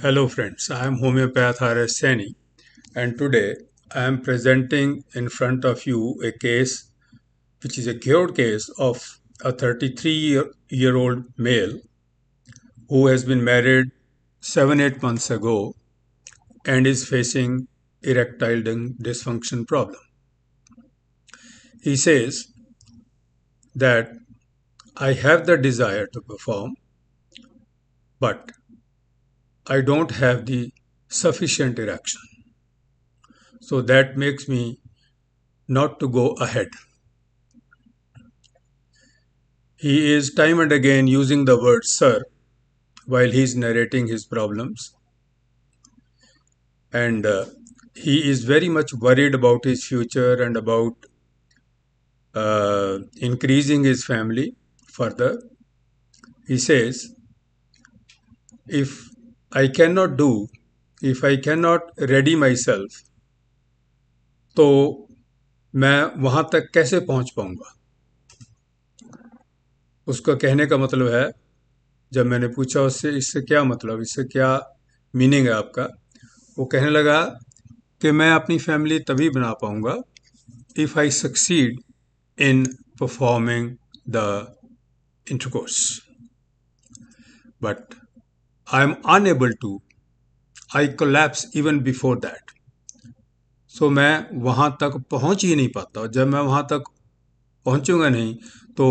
Hello friends, I am homeopath R.S. Saini, and today I am presenting in front of you a case which is a cured case of a 33-year-old male who has been married 7-8 months ago and is facing erectile dysfunction problem. He says that I have the desire to perform, but I don't have the sufficient erection. So that makes me not to go ahead. He is time and again using the word sir while he is narrating his problems, and he is very much worried about his future and about increasing his family further. He says, if I cannot do, if I cannot ready myself, तो मैं वहां तक कैसे पहुंच पाऊंगा. उसका कहने का मतलब है, जब मैंने पूछा उससे इससे क्या मतलब, इससे क्या मीनिंग है आपका, वो कहने लगा कि मैं अपनी फैमिली तभी बना पाऊंगा if I succeed in performing the intercourse. But I am unable to. I collapse even before that. So मैं वहाँ तक पहुँच ही नहीं पाता. जब मैं वहाँ तक पहुँचूंगा नहीं तो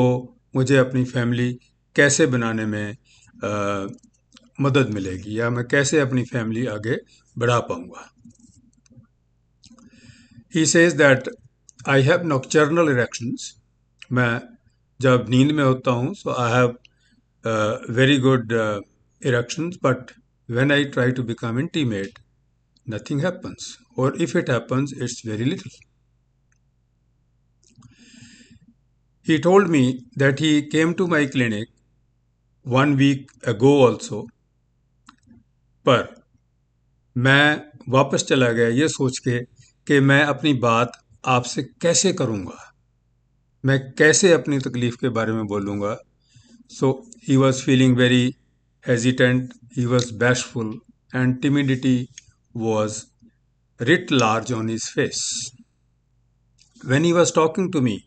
मुझे अपनी फैमिली कैसे बनाने में मदद मिलेगी या मैं कैसे अपनी फैमिली आगे बढ़ा पाऊंगा. He says that I have nocturnal erections. मैं जब नींद में होता हूँ so I have very good erections, but when I try to become intimate, nothing happens, or if it happens, it's very little. He told me that he came to my clinic 1 week ago also, पर मैं वापस चला गया ये सोच के कि मैं अपनी बात आपसे कैसे करूँगा, मैं कैसे अपनी तकलीफ के बारे में बोलूँगा. So he was feeling very hesitant, he was bashful, and timidity was writ large on his face. When he was talking to me,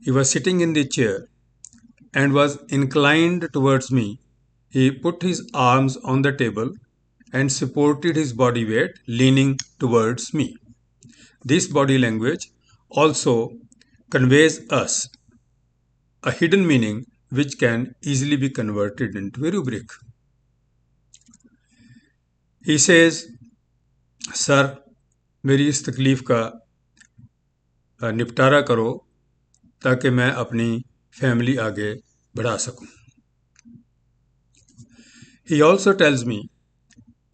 he was sitting in the chair and was inclined towards me. He put his arms on the table and supported his body weight, leaning towards me. This body language also conveys us a hidden meaning which can easily be converted into a rubric. He says, sir मेरी इस तकलीफ का निपटारा करो ताकि मैं अपनी family आगे बढ़ा सकूं. He also tells me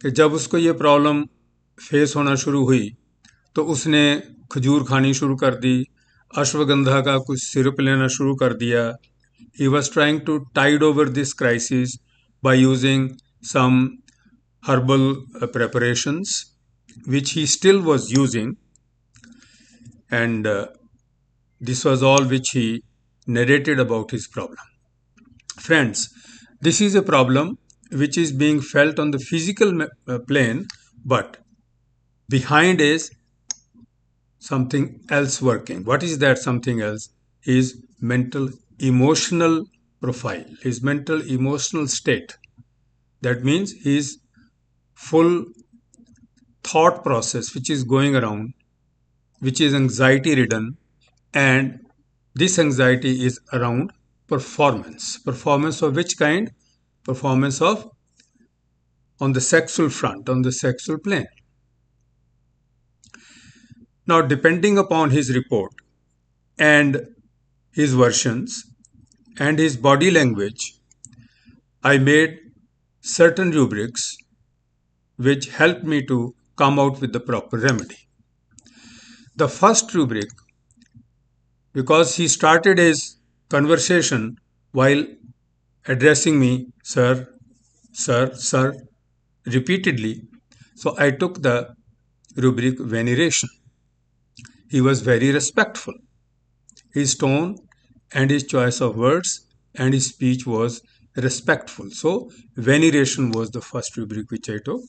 कि जब उसको ये प्रॉब्लम फेस होना शुरू हुई तो उसने खजूर खानी शुरू कर दी, अश्वगंधा का कुछ सिरप लेना शुरू कर दिया. He was trying to tide over this crisis by using some herbal preparations which he still was using, and this was all which he narrated about his problem. Friends, this is a problem which is being felt on the physical plane, but behind is something else working. What is that something else? His mental emotional profile, his mental emotional state. That means his full thought process which is going around, which is anxiety ridden, and this anxiety is around performance. Performance of which kind? Performance of on the sexual front, on the sexual plane. Now, depending upon his report and his versions and his body language, I made certain rubrics which helped me to come out with the proper remedy. The first rubric, because he started his conversation while addressing me, sir, sir, sir, repeatedly, so I took the rubric Veneration. He was very respectful. His tone and his choice of words and his speech was respectful. So veneration was the first rubric which I took.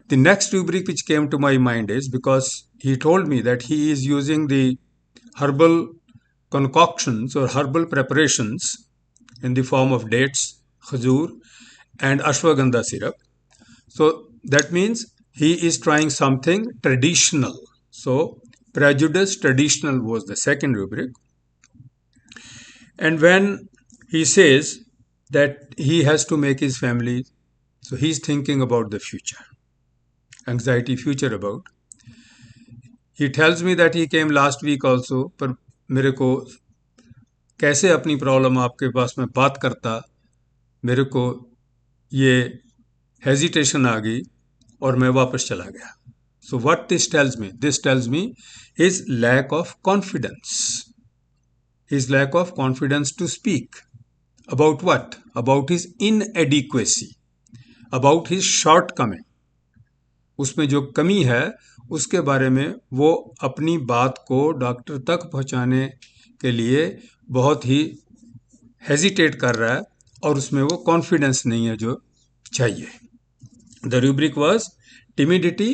The next rubric which came to my mind is because he told me that he is using the herbal concoctions or herbal preparations in the form of dates, khajur, and ashwagandha syrup. So that means he is trying something traditional. So prejudice, traditional was the second rubric. And when he says that he has to make his family, so he's thinking about the future, anxiety future about. He tells me that he came last week also, पर मेरे को कैसे अपनी problem आपके पास में बात करता मेरे को ये हेजिटेशन आ गई और मैं वापस चला गया. So what this tells me? This tells me his lack of confidence. His lack of confidence to speak. About what? About his inadequacy. About his shortcoming. उसमें जो कमी है उसके बारे में वो अपनी बात को डॉक्टर तक पहुंचाने के लिए बहुत ही हेजिटेट कर रहा है और उसमें वो कॉन्फिडेंस नहीं है जो चाहिए. The rubric was timidity,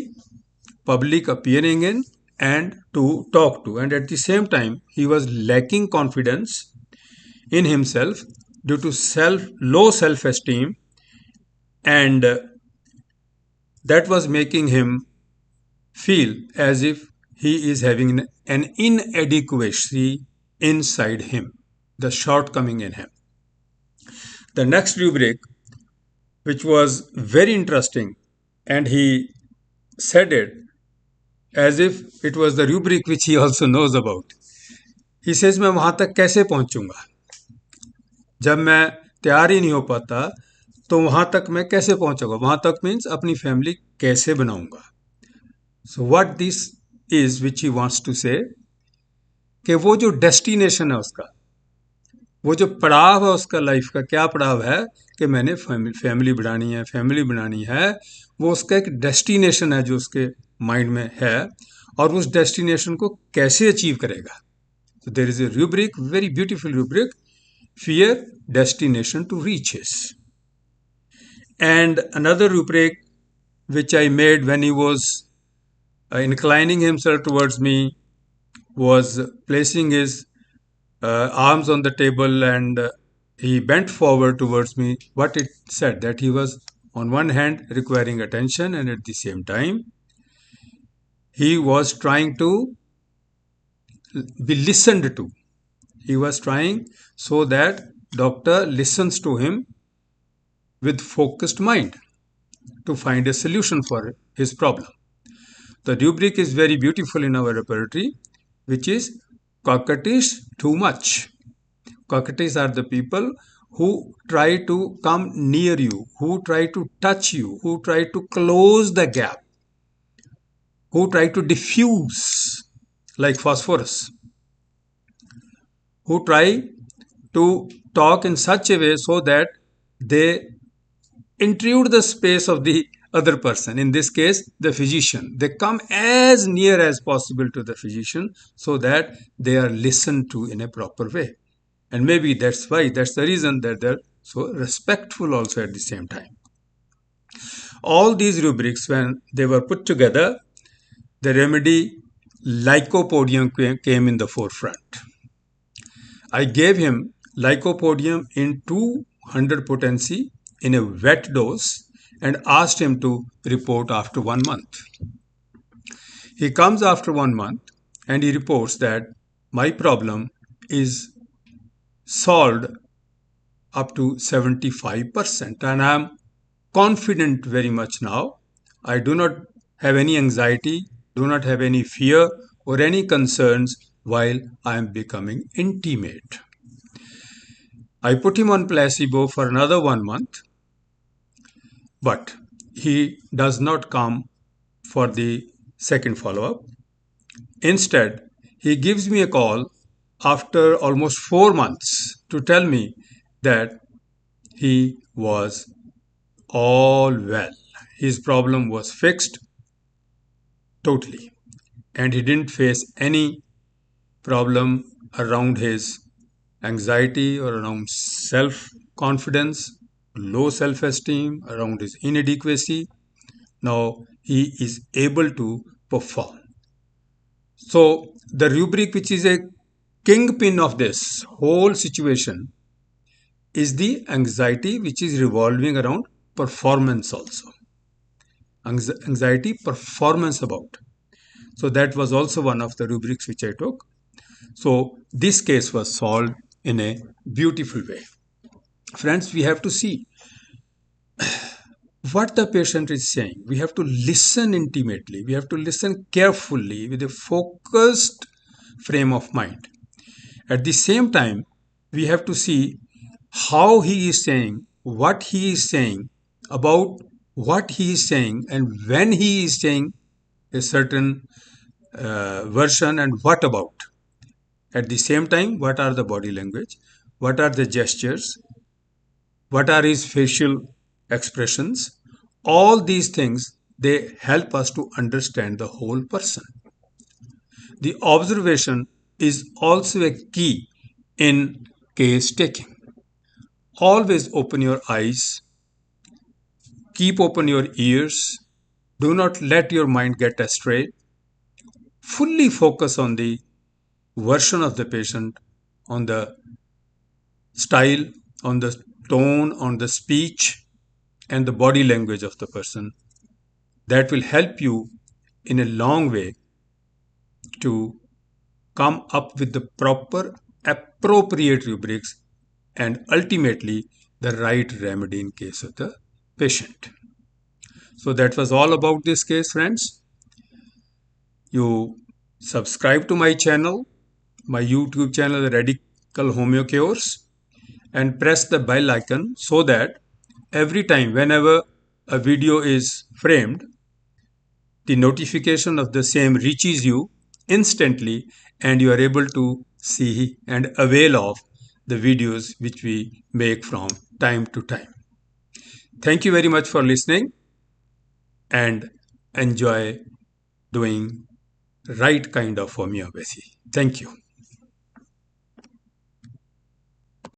public appearing in, and to talk to, and at the same time he was lacking confidence in himself due to low self esteem, and that was making him feel as if he is having an inadequacy inside him, the shortcoming in him. The next rubric, which was very interesting, and he said it as if it was the rubric which he also knows about. He says, मैं वहां तक कैसे पहुंचूंगा जब मैं तैयार ही नहीं हो पाता तो वहां तक मैं कैसे पहुंचूंगा. वहां तक मीन्स अपनी फैमिली कैसे बनाऊंगा. So what this is which he wants to say कि वो जो डेस्टिनेशन है उसका, वो जो पड़ाव है उसका, लाइफ का क्या पड़ाव है कि मैंने फैमिली बनानी है, वो उसका एक डेस्टिनेशन है जो उसके माइंड में है और उस डेस्टिनेशन को कैसे अचीव करेगा. So there is a rubric, very beautiful rubric, fear, destination to reaches. And another rubric which I made when he was inclining himself towards me was placing his arms on the table, and he bent forward towards me. What it said, that he was on one hand requiring attention and at the same time he was trying to be listened to. He was trying so that doctor listens to him with focused mind to find a solution for his problem. The rubric is very beautiful in our repertory, which is coquettish, too much. Coquettish are the people who try to come near you, who try to touch you, who try to close the gap, who try to diffuse like phosphorus, who try to talk in such a way so that they intrude the space of the other person, in this case the physician. They come as near as possible to the physician so that they are listened to in a proper way. And maybe that's the reason that they're so respectful also at the same time. All these rubrics, when they were put together, the remedy lycopodium came in the forefront. I gave him lycopodium in 200 potency in a wet dose and asked him to report after 1 month. He comes after 1 month and he reports that my problem is solved up to 75%, and I am confident very much now. I do not have any anxiety, do not have any fear or any concerns while I am becoming intimate. I put him on placebo for another 1 month, but he does not come for the second follow-up. Instead, he gives me a call after almost 4 months to tell me that he was all well. His problem was fixed totally, and he didn't face any problem around his anxiety or around self confidence, low self-esteem, around his inadequacy. Now he is able to perform. So the rubric which is a kingpin of this whole situation is the anxiety which is revolving around performance also. Anxiety performance about. So that was also one of the rubrics which I took. So this case was solved in a beautiful way. Friends, we have to see what the patient is saying. We have to listen intimately. We have to listen carefully with a focused frame of mind. At the same time, we have to see how he is saying, what he is saying, about what he is saying, and when he is saying a certain version, and what about. At the same time, what are the body language, what are the gestures, what are his facial expressions. All these things, they help us to understand the whole person. The observation is also a key in case taking. Always open your eyes, keep open your ears, do not let your mind get astray. Fully focus on the version of the patient, on the style, on the tone, on the speech, and the body language of the person. That will help you in a long way to come up with the proper, appropriate rubrics and ultimately the right remedy in case of the patient. So that was all about this case, friends. You subscribe to my channel, my YouTube channel, the Radical Homeo Cures, and press the bell icon so that every time whenever a video is framed, the notification of the same reaches you instantly and you are able to see and avail of the videos which we make from time to time. Thank you very much for listening and enjoy doing right kind of homeopathy. Thank you.